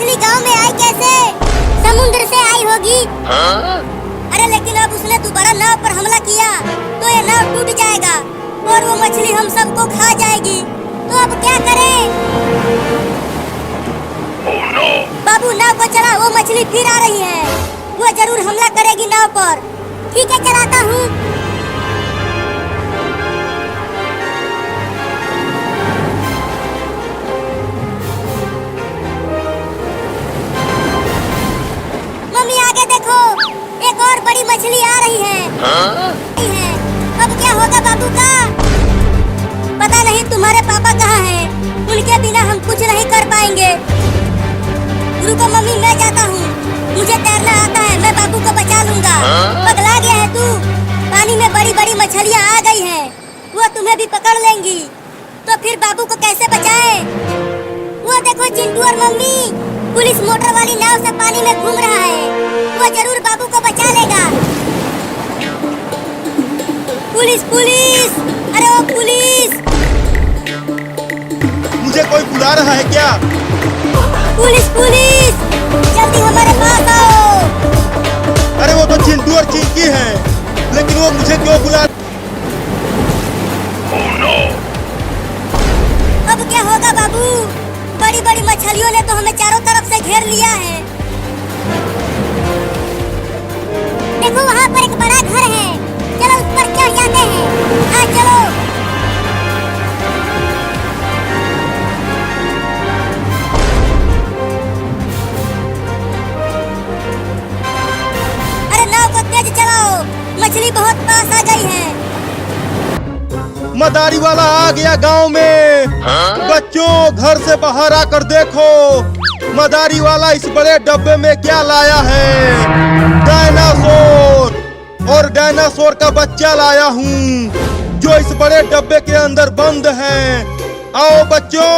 मछली गांव में आई कैसे? समुद्र से आई होगी। अरे लेकिन अब उसने दोबारा नाव पर हमला किया तो ये नाव टूट जाएगा और वो मछली हम सबको खा जाएगी। तो अब क्या करें? बाबू नाव को चला, वो मछली फिर आ रही है। वो जरूर हमला करेगी नाव पर। ठीक है, चलाता हूँ। मम्मी आगे देखो, एक और बड़ी मछली आ रही है। अब क्या होगा बाबू का? पता नहीं तुम्हारे पापा कहाँ हैं। उनके बिना हम कुछ नहीं कर पाएंगे। रुको मम्मी, मैं जाता हूँ। मुझे तैरना आता है, मैं बाबू को बचा लूंगा। पगला गया है तू? पानी में बड़ी बड़ी मछलियाँ आ गई हैं। वो तुम्हें भी पकड़ लेंगी। तो फिर बाबू को कैसे बचाए? वो देखो चिंटू और मम्मी, पुलिस मोटर वाली नाव से पानी में घूम रहा है। वो जरूर बाबू को बचा लेगा। पुलिस पुलिस, अरे ओ पुलिस! मुझे कोई बुला रहा है क्या? पुलिस पुलिस, जल्दी हमारे पास आओ। अरे वो तो चिंटू और चिंकी हैं, लेकिन वो मुझे क्यों बुला? अब क्या होगा बाबू? बड़ी बड़ी मछलियों ने तो हमें चारों तरफ से घेर लिया है। देखो वहाँ पर एक बड़ा घर है, चलो उस पर चढ़ जाते हैं। हाँ चलो। अरे नाव को तेज चलाओ, मछली बहुत पास आ गई है। मदारी वाला आ गया गांव में। बच्चों घर से बाहर आकर देखो, मदारी वाला इस बड़े डब्बे में क्या लाया है। डायनासोर, और डायनासोर का बच्चा लाया हूँ जो इस बड़े डब्बे के अंदर बंद है। आओ बच्चों,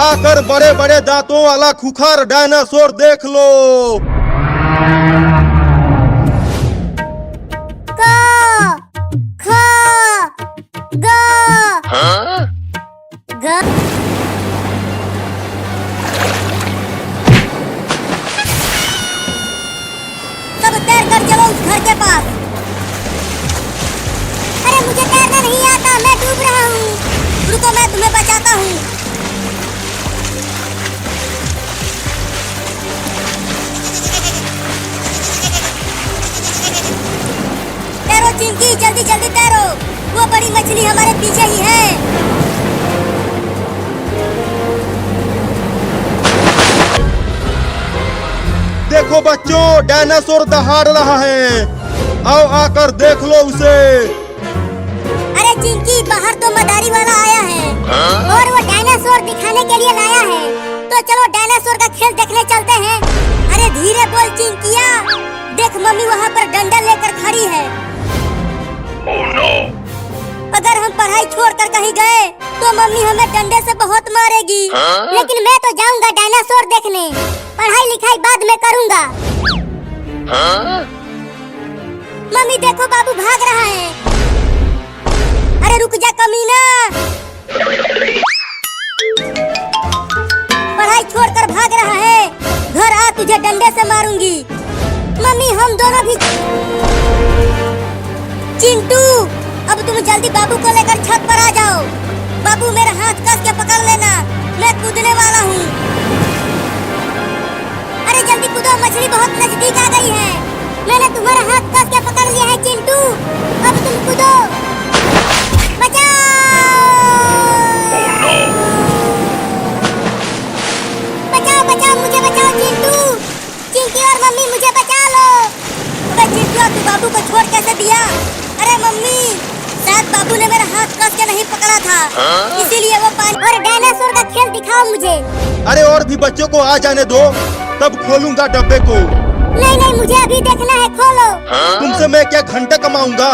आकर बड़े बड़े दांतों वाला खुखार डायनासोर देख लो। सब तैर कर चलो उस घर के पास। अरे मुझे तैरना नहीं आता, मैं डूब रहा हूँ। रुको मैं तुम्हें बचाता हूँ। तैरो चिंकी, जल्दी जल्दी तैरो। वो बड़ी मछली हमारे पीछे ही है। देखो बच्चों, डायनासोर दहाड़ रहा है। आओ आकर देख लो उसे। अरे चिंकी, बाहर तो मदारी वाला आया है और वो डायनासोर दिखाने के लिए लाया है। तो चलो डायनासोर का खेल देखने चलते हैं। अरे धीरे बोल चिंकिया, देख मम्मी वहाँ पर डंडा लेकर खड़ी है। अगर हम पढ़ाई छोड़कर कहीं गए तो मम्मी हमें डंडे से बहुत मारेगी। लेकिन मैं तो जाऊंगा डायनासोर देखने, पढ़ाई लिखाई बाद में करूंगा। मम्मी देखो बाबू भाग रहा है। अरे रुक जा कमीना, पढ़ाई छोड़कर भाग रहा है। घर आ, तुझे डंडे से मारूंगी। मम्मी हम दोनों भी। चिंटू, अब तुम जल्दी बाबू को लेकर छत पर आ जाओ। बाबू मेरा हाथ कस के पकड़ लेना, मैं कूदने वाला हूँ। अरे जल्दी कूदो, मछली बहुत नजदीक आ गई है। मैंने तुम्हारा हाथ कस के पकड़ लिया है चिंटू, अब तुम कूदो। बचाओ! बचाओ बचाओ, मुझे बचाओ चिंटू। चिंकी और मम्मी मुझे बचा लो। अरे चिंटू, तू बाबू को छोड़ कैसे दिया? अरे मम्मी, शायद बाबू ने मेरा हाथ कस के नहीं पकड़ा था, इसीलिए वो पानी। और डायनासोर का खेल दिखाओ मुझे। अरे और भी बच्चों को आ जाने दो, तब खोलूंगा डब्बे को। नहीं नहीं, मुझे अभी देखना है, खोलो। तुमसे मैं क्या घंटे कमाऊंगा?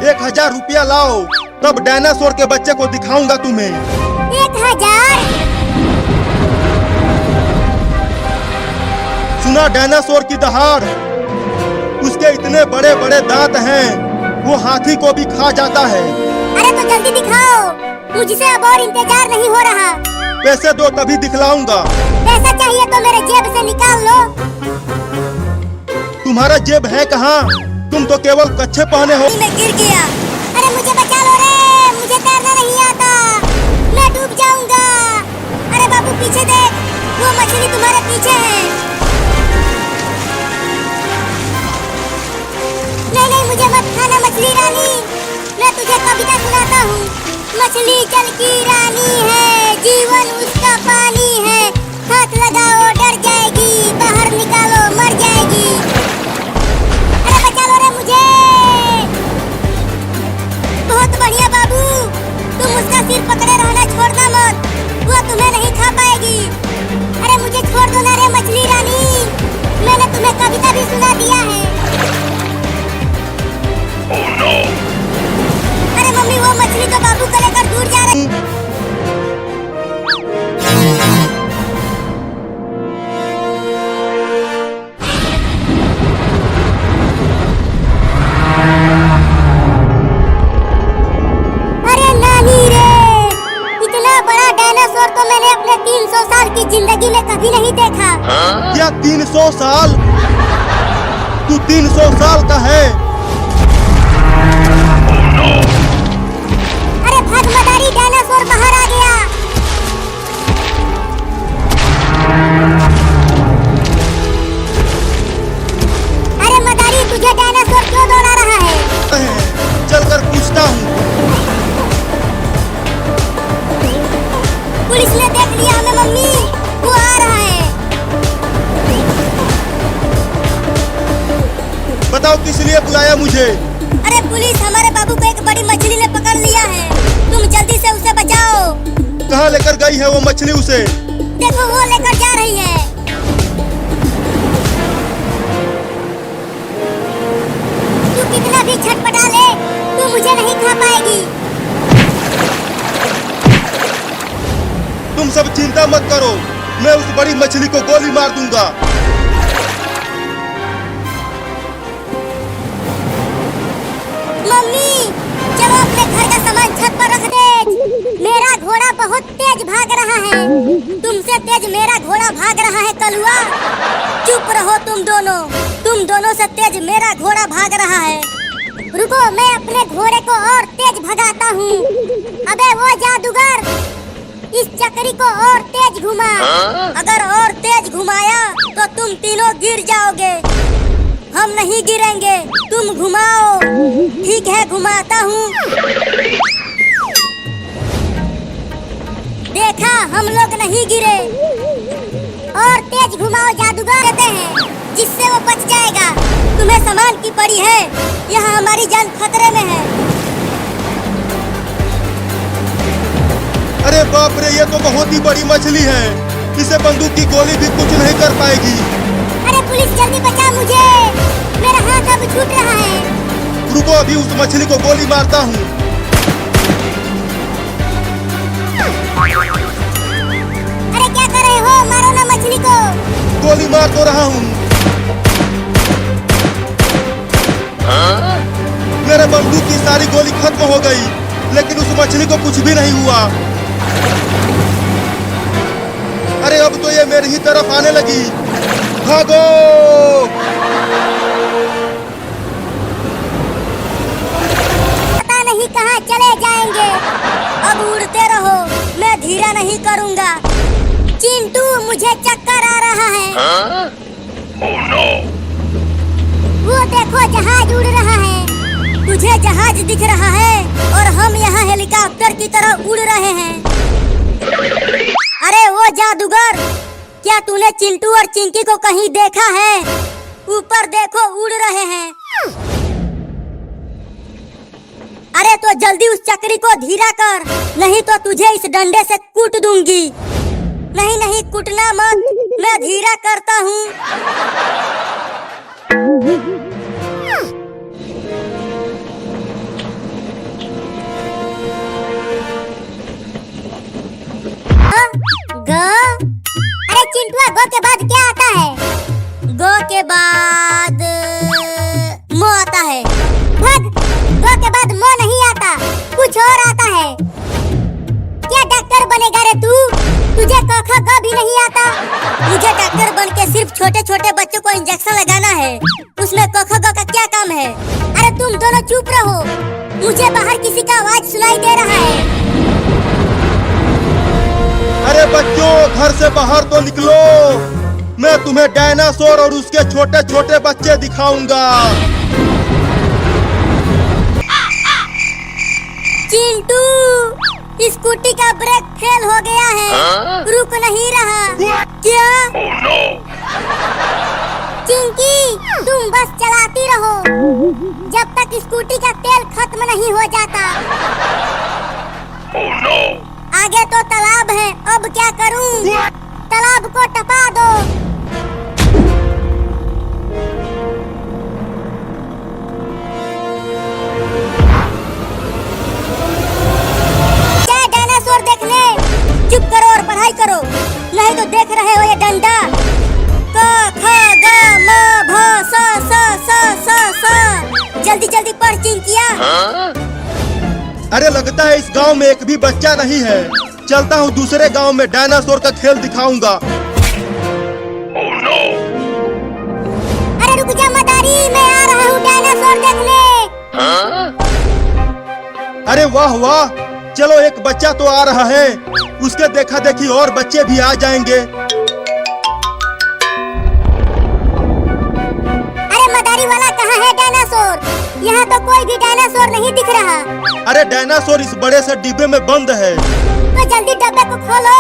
1000 रुपया लाओ, तब डायनासोर के बच्चे को दिखाऊंगा तुम्हें। 1000? सुना डायनासोर की दहाड़? उसके इतने बड़े बड़े दांत हैं, वो हाथी को भी खा जाता है। अरे तो जल्दी दिखाओ, मुझसे अब और इंतजार नहीं हो रहा। पैसे दो तभी दिखलाऊंगा। पैसा चाहिए तो मेरे जेब से तुम्हारा जेब है कहाँ? तुम तो केवल कच्छे पहने हो। मैं गिर गया। अरे मुझे बचा लो रे, मुझे तैरना नहीं आता, मैं डूब जाऊंगा। अरे बाबू पीछे देख, वो मछली तुम्हारे पीछे है। नहीं नहीं, मुझे मत खाना मछली रानी, मैं तुझे कविता सुनाता हूँ। मछली जल की रानी है, जीवन उसका पानी है, हाथ लगाओ डर जाएगी, बाहर निकालो मर जाएगी। अरे बचा लो रे मुझे। बहुत बढ़िया बाबू, तुम उसका सिर पकड़े रहना, छोड़ना मत, वो तुम्हें नहीं खा पाएगी। अरे मुझे छोड़ दो ना रे मछली रानी, मैंने तुम्हें कविता भी सुना दिया है। Oh no! अरे मम्मी, वो मछली तो बाबू को लेकर दूर जा रही। अरे नानी रे, इतना बड़ा डायनासोर तो मैंने अपने 300 साल की जिंदगी में कभी नहीं देखा। क्या 300 साल? तू 300 साल का है? अरे भाग मदारी, डायनासोर बाहर आ गया। अरे मदारी, तुझे डायनासोर क्यों दौड़ा रहा है? चलकर पूछता हूँ। पुलिस ने देख लिया हमें मम्मी, वो आ रहा है। बताओ किस लिए बुलाया मुझे? अरे पुलिस, हमारे बाबू को एक बड़ी मछली ने पकड़ लिया है, तुम जल्दी से उसे बचाओ। कहाँ लेकर गई है वो मछली उसे? देखो वो लेकर जा रही है। तू कितना भी छटपटा ले, तू मुझे नहीं खा पाएगी। तुम सब चिंता मत करो, मैं उस बड़ी मछली को गोली मार दूंगा। मम्मी, चलो अपने घर का सामान छत पर रख दे। मेरा घोड़ा बहुत तेज भाग रहा है, तुमसे तेज मेरा घोड़ा भाग रहा है कलुआ। चुप रहो तुम दोनों से तेज मेरा घोड़ा भाग रहा है। रुको, मैं अपने घोड़े को और तेज भगाता हूँ। अबे वो जादूगर, इस चक्री को और तेज घुमा। अगर और तेज घुमाया तो तुम तीनों गिर जाओगे। हम नहीं गिरेंगे, तुम घुमाओ। ठीक है, घुमाता हूँ। देखा, हम लोग नहीं गिरे। और तेज घुमाओ जादूगर, कहते हैं, जिससे वो बच जाएगा। तुम्हें सामान की पड़ी है, यहाँ हमारी जान खतरे में है। अरे बाप रे, ये तो बहुत ही बड़ी मछली है, इसे बंदूक की गोली भी कुछ नहीं कर पाएगी। अरे पुलिस, जल्दी बचा मुझे, मेरा हाथ अब छूट रहा है। रुको, अभी उस मछली को गोली मारता हूँ। अरे क्या कर रहे हो, मारो ना मछली को। गोली मार तो रहा हूँ। मेरे बंदूक की सारी गोली खत्म हो गई, लेकिन उस मछली को कुछ भी नहीं हुआ। अरे अब तो ये मेरी ही तरफ आने लगी। भागो! पता नहीं कहाँ चले जाएंगे। अब उड़ते रहो, मैं धीरा नहीं करूँगा। चिंटू, मुझे चक्कर आ रहा है। Oh no! वो देखो, जहाज उड़ रहा है। तुझे जहाज दिख रहा है और हम यहाँ हेलीकॉप्टर की तरह उड़ रहे हैं। अरे वो जादूगर, क्या तूने चिंटू और चिंकी को कहीं देखा है? ऊपर देखो, उड़ रहे हैं। अरे तो जल्दी उस चक्री को धीरा कर, नहीं तो तुझे इस डंडे से कूट दूंगी। नहीं नहीं, कूटना मत, मैं धीरा करता हूँ। अरे चिंटुआ, गो के बाद क्या आता है? गो के बाद मो आता है। भाग, गो के बाद मो नहीं आता, कुछ और आता है। क्या डॉक्टर बनेगा रे तू? तुझे क ख ग भी नहीं आता? मुझे डॉक्टर बन के सिर्फ छोटे छोटे बच्चों को इंजेक्शन लगाना है, उसमें क ख ग का क्या काम है? अरे तुम दोनों चुप रहो, मुझे बाहर किसी का आवाज सुनाई दे रहा है। अरे बच्चों, घर से बाहर तो निकलो, मैं तुम्हें डायनासोर और उसके छोटे छोटे बच्चे दिखाऊंगा। चिंटू, स्कूटी का ब्रेक फेल हो गया है, रुक नहीं रहा। क्या? चिंकी, तुम बस चलाती रहो जब तक स्कूटी का तेल खत्म नहीं हो जाता। आगे तो तालाब है, अब क्या करूं? तालाब को टपा दो। क्या डायनासोर देखने? चुप करो और पढ़ाई करो, नहीं तो देख रहे हो ये डंडा। क ख ग म भ स स स स स। जल्दी जल्दी पढ़ चिंकिया। अरे लगता है इस गांव में एक भी बच्चा नहीं है, चलता हूँ दूसरे गांव में डायनासोर का खेल दिखाऊंगा। अरे रुक जा मदारी, मैं आ रहा हूँ डायनासोर देखने। अरे वाह वाह, चलो एक बच्चा तो आ रहा है, उसके देखा देखी और बच्चे भी आ जाएंगे। अरे मदारी वाला, कहाँ है डायनासोर? यहाँ तो कोई भी डायनासोर नहीं दिख रहा। अरे डायनासोर इस बड़े से डिब्बे में बंद है। तो जल्दी डब्बे को खोलो।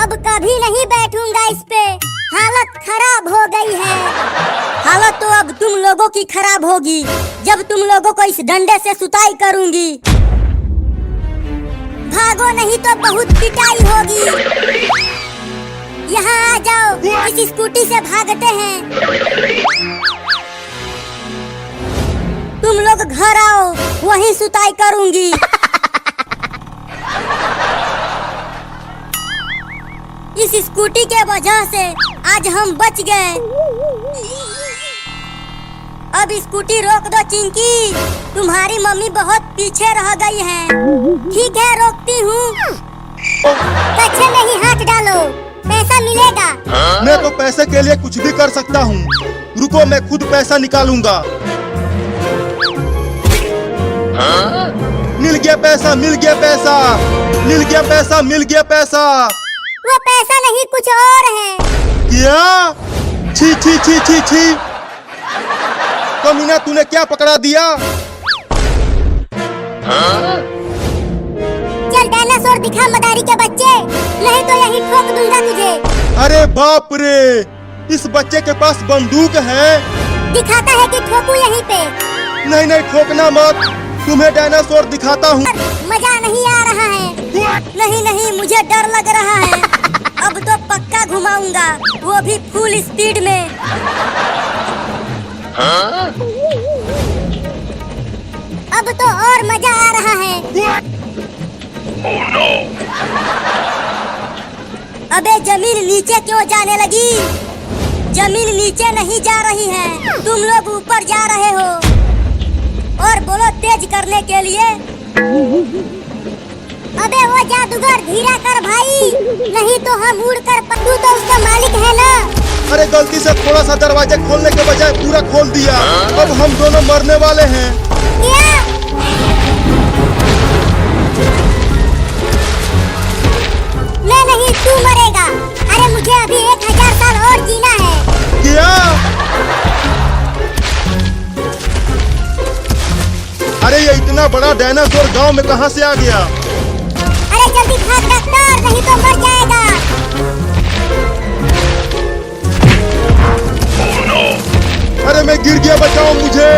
अब कभी नहीं बैठूंगा इस पे, हालत खराब हो गई है। हालत तो अब तुम लोगों की खराब होगी जब तुम लोगों को इस डंडे से सुताई करूंगी। भागो नहीं तो बहुत पिटाई होगी। यहाँ आ जाओ, इस स्कूटी से भागते हैं। तुम लोग घर आओ, वहीं सुताई करूंगी। इस स्कूटी के वजह से आज हम बच गए। अब स्कूटी रोक दो चिंकी, तुम्हारी मम्मी बहुत पीछे रह गई है। ठीक है, रोकती हूँ। कच्छे में ही हाथ डालो, पैसा मिलेगा। मैं तो पैसे के लिए कुछ भी कर सकता हूँ, रुको मैं खुद पैसा निकालूंगा। मिल गया पैसा, मिल गया पैसा, मिल गया पैसा, मिल गया पैसा। वो पैसा नहीं, कुछ और है। क्या? छी छी छी छी छी, कमीना तूने क्या पकड़ा दिया? चल डायनासोर दिखा मदारी के बच्चे, नहीं तो यही ठोक दूंगा तुझे। अरे बाप रे, इस बच्चे के पास बंदूक है। दिखाता है कि ठोकू यहीं पे। नहीं नहीं, ठोकना मत, तुम्हें डायनासोर दिखाता हूँ। मजा नहीं आ रहा है। नहीं नहीं, मुझे डर लग रहा है। अब तो पक्का घुमाऊंगा, वो भी फुल स्पीड में। अब तो और मजा आ रहा है। अबे जमीन नीचे क्यों जाने लगी? जमीन नीचे नहीं जा रही है, तुम लोग ऊपर जा रहे हो। और बोलो तेज करने के लिए। अबे वो जादूगर धीरा कर भाई, नहीं तो हम उड़ कर पत्तू तो उसका मालिक है ना। अरे गलती से थोड़ा सा दरवाजा खोलने के बजाय पूरा खोल दिया, अब हम दोनों मरने वाले हैं। क्या? मैं नहीं, तू मरेगा। अरे मुझे अभी 1000 साल और जीना है। क्या? अरे ये इतना बड़ा डायनासोर गांव में कहां से आ गया? अरे जल्दी भाग डॉक्टर, नहीं तो मर जाएगा। अरे मैं गिर गया, बचाओ मुझे।